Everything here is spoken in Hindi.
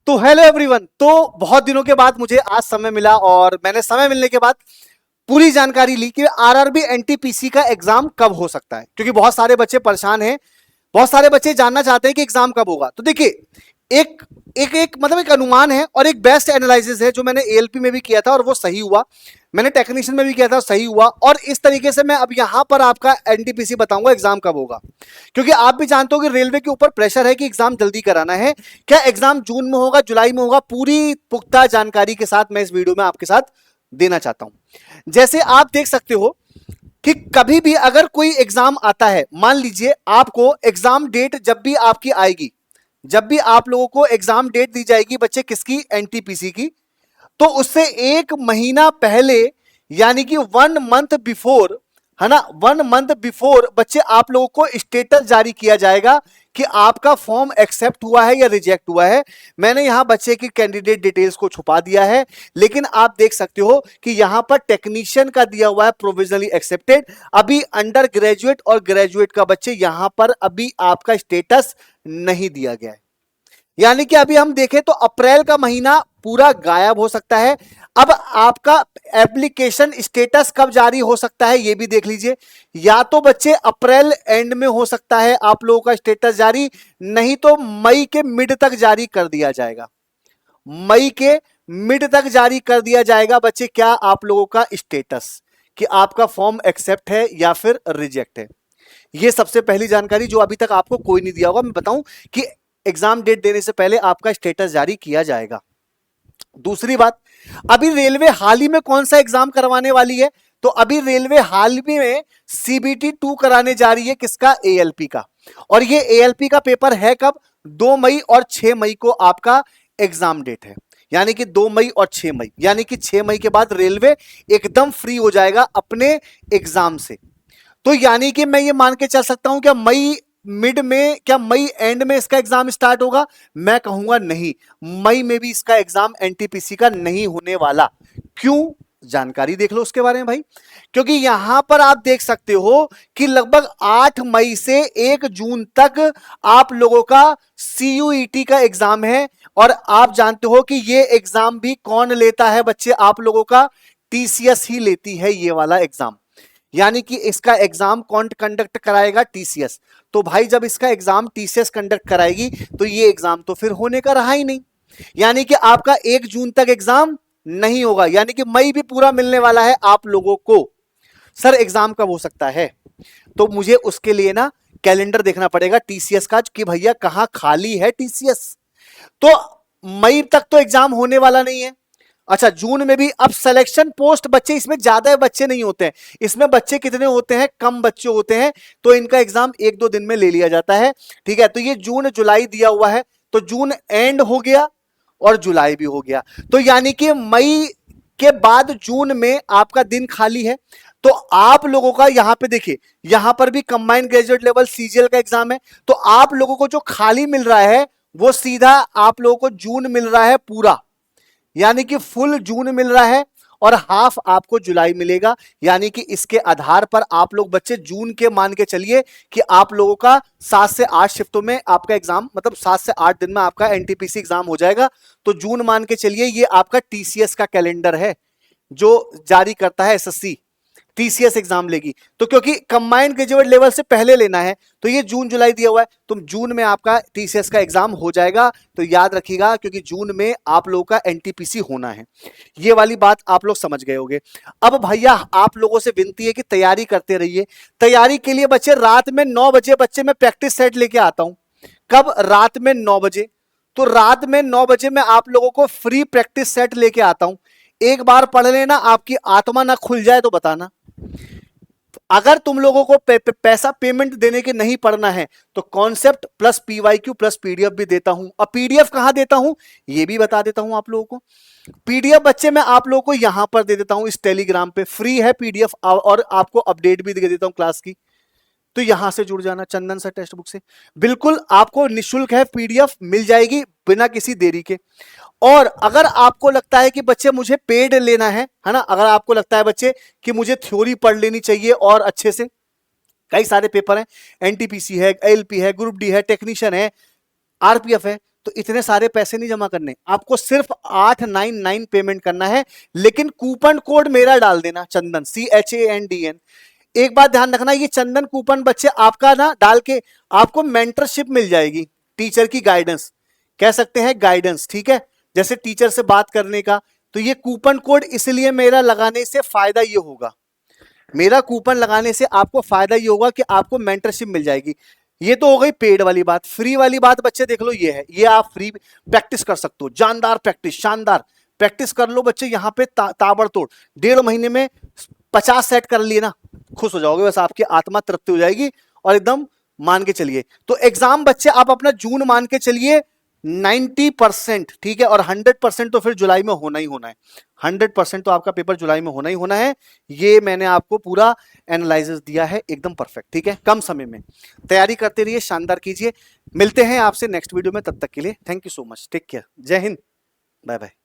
तो हेलो एवरीवन। तो बहुत दिनों के बाद मुझे आज समय मिला और मैंने समय मिलने के बाद पूरी जानकारी ली कि आरआरबी एनटीपीसी का एग्जाम कब हो सकता है, क्योंकि बहुत सारे बच्चे परेशान हैं। बहुत सारे बच्चे जानना चाहते हैं कि एग्जाम कब होगा। तो देखिए, एक एक मतलब एक अनुमान है और एक बेस्ट एनालिसिस है जो मैंने एएलपी में भी किया था और वो सही हुआ। मैंने टेक्नीशियन में भी किया था, सही हुआ। और इस तरीके से मैं अब यहां पर आपका एनटीपीसी बताऊंगा एग्जाम कब होगा, क्योंकि आप भी जानते हो कि रेलवे के ऊपर प्रेशर है कि एग्जाम जल्दी कराना है। क्या एग्जाम जून में होगा, जुलाई में होगा, पूरी पुख्ता जानकारी के साथ मैं इस वीडियो में आपके साथ देना चाहता हूं। जैसे आप देख सकते हो कि कभी भी अगर कोई एग्जाम आता है, मान लीजिए आपको एग्जाम डेट जब भी आपकी आएगी, जब भी आप लोगों को एग्जाम डेट दी जाएगी बच्चे किसकी, एनटीपीसी की, तो उससे एक महीना पहले, यानी कि 1 मंथ बिफोर, है ना, 1 मंथ बिफोर बच्चे आप लोगों को स्टेटस जारी किया जाएगा कि आपका फॉर्म एक्सेप्ट हुआ है या रिजेक्ट हुआ है। मैंने यहां बच्चे की कैंडिडेट डिटेल्स को छुपा दिया है, लेकिन आप देख सकते हो कि यहां पर टेक्नीशियन का दिया हुआ है प्रोविजनली एक्सेप्टेड। अभी अंडर ग्रेजुएट और ग्रेजुएट का बच्चे यहां पर अभी आपका स्टेटस नहीं दिया गया है। यानी कि अभी हम देखें तो अप्रैल का महीना पूरा गायब हो सकता है। अब आपका एप्लीकेशन स्टेटस कब जारी हो सकता है ये भी देख लीजिए। या तो बच्चे अप्रैल एंड में हो सकता है आप लोगों का स्टेटस जारी, नहीं तो मई के मिड तक जारी कर दिया जाएगा। मई के मिड तक जारी कर दिया जाएगा बच्चे क्या, आप लोगों का स्टेटस, कि आपका फॉर्म एक्सेप्ट है या फिर रिजेक्ट है। ये सबसे पहली जानकारी जो अभी तक आपको कोई नहीं दिया होगा। मैं बताऊं कि एग्जाम डेट देने से पहले आपका स्टेटस जारी किया जाएगा। दूसरी बात, अभी रेलवे हाल ही में कौन सा एग्जाम करवाने वाली है, तो अभी रेलवे हाल ही में सीबीटी 2 कराने जा रही है, किसका, एएलपी का। और ये एएलपी का पेपर है कब, 2 मई और 6 मई को आपका एग्जाम डेट है। यानी कि 2 मई और 6 मई, यानी कि 6 मई के बाद रेलवे एकदम फ्री हो जाएगा अपने एग्जाम से। तो यानी कि मैं ये मान के चल सकता हूं क्या मई मिड में, क्या मई एंड में इसका एग्जाम स्टार्ट होगा, मैं कहूंगा नहीं, मई में भी इसका एग्जाम एनटीपीसी का नहीं होने वाला। क्यों, जानकारी देख लो उसके बारे में भाई। क्योंकि यहां पर आप देख सकते हो कि लगभग 8 मई से 1 जून तक आप लोगों का सीयूईटी का एग्जाम है। और आप जानते हो कि ये एग्जाम भी कौन लेता है बच्चे, आप लोगों का टीसीएस ही लेती है ये वाला एग्जाम। यानी कि इसका एग्जाम कौन कंडक्ट कराएगा, टीसीएस। तो भाई जब इसका एग्जाम टीसीएस कंडक्ट कराएगी तो ये एग्जाम तो फिर होने का रहा ही नहीं। यानी कि आपका 1 जून तक एग्जाम नहीं होगा, यानी कि मई भी पूरा मिलने वाला है आप लोगों को। सर एग्जाम कब हो सकता है, तो मुझे उसके लिए ना कैलेंडर देखना पड़ेगा टीसीएस का कि भैया कहां खाली है टीसीएस। तो मई तक तो एग्जाम होने वाला नहीं है। अच्छा, जून में भी अब सिलेक्शन पोस्ट बच्चे, इसमें ज्यादा बच्चे नहीं होते हैं। इसमें बच्चे कितने होते हैं, कम बच्चे होते हैं, तो इनका एग्जाम 1-2 दिन में ले लिया जाता है। ठीक है, तो ये जून जुलाई दिया हुआ है, तो जून एंड हो गया और जुलाई भी हो गया। तो यानी कि मई के बाद जून में आपका दिन खाली है। तो आप लोगों का यहां पे देखिए, यहां पर भी कंबाइंड ग्रेजुएट लेवल सीजीएल का एग्जाम है। तो आप लोगों को जो खाली मिल रहा है वो सीधा आप लोगों को जून मिल रहा है पूरा, यानी कि फुल जून मिल रहा है और हाफ आपको जुलाई मिलेगा। यानी कि इसके आधार पर आप लोग बच्चे जून के मान के चलिए कि आप लोगों का 7 से 8 शिफ्टों में आपका एग्जाम, मतलब 7 से 8 दिन में आपका एनटीपीसी एग्जाम हो जाएगा। तो जून मान के चलिए ये आपका टीसीएस का कैलेंडर है जो जारी करता है एसएससी, टीसीएस एग्जाम लेगी। तो क्योंकि कंबाइंड ग्रेजुएट लेवल से पहले लेना है तो ये जून जुलाई दिया हुआ है, तो जून में आपका टीसीएस का एग्जाम हो जाएगा। तो याद रखिएगा, क्योंकि जून में आप लोगों का एनटीपीसी होना है। ये वाली बात आप लोग समझ गए होंगे। अब भैया आप लोगों से विनती है कि तैयारी करते रहिए। तैयारी के लिए बच्चे रात में 9 बजे बच्चे मैं प्रैक्टिस सेट लेके आता हूं। कब, रात में 9 बजे। तो रात में 9 बजे मैं आप लोगों को फ्री प्रैक्टिस सेट लेके आता हूं। एक बार पढ़ लेना, आपकी आत्मा ना खुल जाए तो बताना। अगर तुम लोगों को पैसा पेमेंट देने के नहीं पड़ना है तो concept plus PYQ plus PDF भी देता हूं। अब पीडीएफ कहां देता हूं ये भी बता देता हूं आप लोगों को। पीडीएफ बच्चे मैं आप लोगों को यहां पर दे देता हूं, इस टेलीग्राम पे फ्री है पीडीएफ, और आपको अपडेट भी दे देता हूं क्लास की। तो यहां से जुड़ जाना चंदन सर टेक्स्ट बुक से, बिल्कुल आपको निशुल्क है, पीडीएफ मिल जाएगी बिना किसी देरी के। और अगर आपको लगता है कि बच्चे मुझे पेड लेना है ना, अगर आपको लगता है बच्चे कि मुझे थ्योरी पढ़ लेनी चाहिए और अच्छे से, कई सारे पेपर हैं, एनटीपीसी है, एलपी है, ग्रुप डी है, टेक्नीशियन है, आरपीएफ है, तो इतने सारे पैसे नहीं जमा करने, आपको सिर्फ 899 पेमेंट करना है। लेकिन कूपन कोड मेरा डाल देना, चंदन, CHANDN। एक बात ध्यान रखना, ये चंदन कूपन बच्चे आपका ना डाल के आपको मेंटरशिप मिल जाएगी, टीचर की गाइडेंस, कह सकते हैं गाइडेंस, ठीक है, जैसे टीचर से बात करने का। तो ये कूपन कोड इसलिए मेरा लगाने से फायदा ये होगा, मेरा कूपन लगाने से आपको फायदा ये होगा कि आपको मेंटरशिप मिल जाएगी। ये तो हो गई पेड वाली बात। फ्री वाली बात बच्चे देख लो, ये है, ये आप फ्री प्रैक्टिस कर सकते हो, जानदार प्रैक्टिस, शानदार प्रैक्टिस कर लो बच्चे यहाँ पे ताबड़तोड़। 1.5 महीने में 50 सेट कर लिए ना, खुश हो जाओगे, बस आपकी आत्मा तृप्ति हो जाएगी और एकदम मान के चलिए। तो एग्जाम बच्चे आप अपना जून मान के चलिए 90%, ठीक है, और 100% तो फिर जुलाई में होना ही होना है। 100% तो आपका पेपर जुलाई में होना ही होना है। ये मैंने आपको पूरा एनालिसिस दिया है, एकदम परफेक्ट, ठीक है। कम समय में तैयारी करते रहिए, शानदार कीजिए। मिलते हैं आपसे नेक्स्ट वीडियो में, तब तक के लिए thank you so much, take care, जय हिंद, बाय बाय।